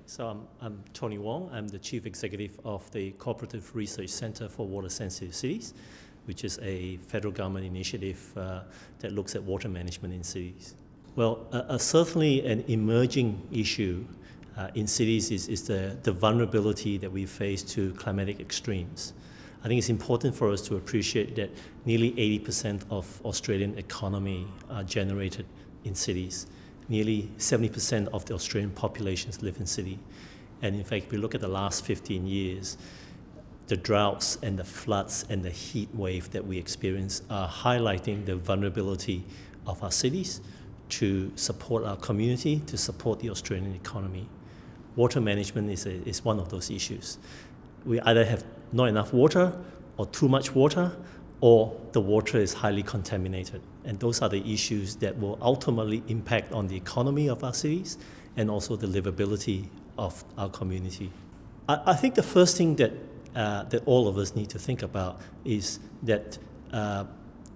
Right, so I'm Tony Wong. I'm the Chief Executive of the Cooperative Research Center for Water Sensitive Cities, which is a federal government initiative that looks at water management in cities. Well, certainly an emerging issue in cities is the vulnerability that we face to climatic extremes. I think it's important for us to appreciate that nearly 80% of Australian economy are generated in cities. Nearly 70% of the Australian populations live in cities. And in fact, if we look at the last 15 years, the droughts and the floods and the heat wave that we experience are highlighting the vulnerability of our cities to support our community, to support the Australian economy. Water management is one of those issues. We either have not enough water or too much water, or the water is highly contaminated. And those are the issues that will ultimately impact on the economy of our cities and also the livability of our community. I think the first thing that all of us need to think about is that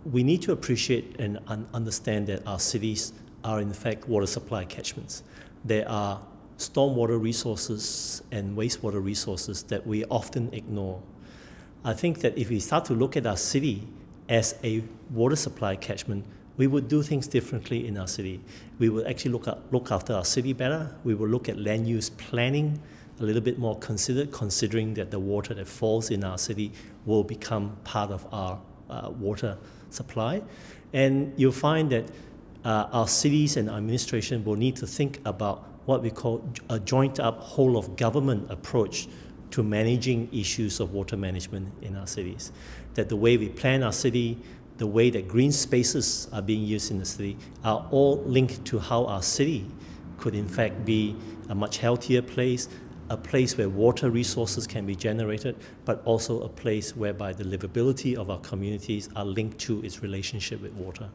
we need to appreciate and understand that our cities are in fact water supply catchments. There are stormwater resources and wastewater resources that we often ignore. I think that if we start to look at our city as a water supply catchment, we would do things differently in our city. We would actually look after our city better. We will look at land use planning a little bit more considered, considering that the water that falls in our city will become part of our water supply. And you'll find that our cities and our administration will need to think about what we call a joined-up whole-of-government approach to managing issues of water management in our cities. That the way we plan our city, the way that green spaces are being used in the city are all linked to how our city could in fact be a much healthier place, a place where water resources can be generated, but also a place whereby the livability of our communities are linked to its relationship with water.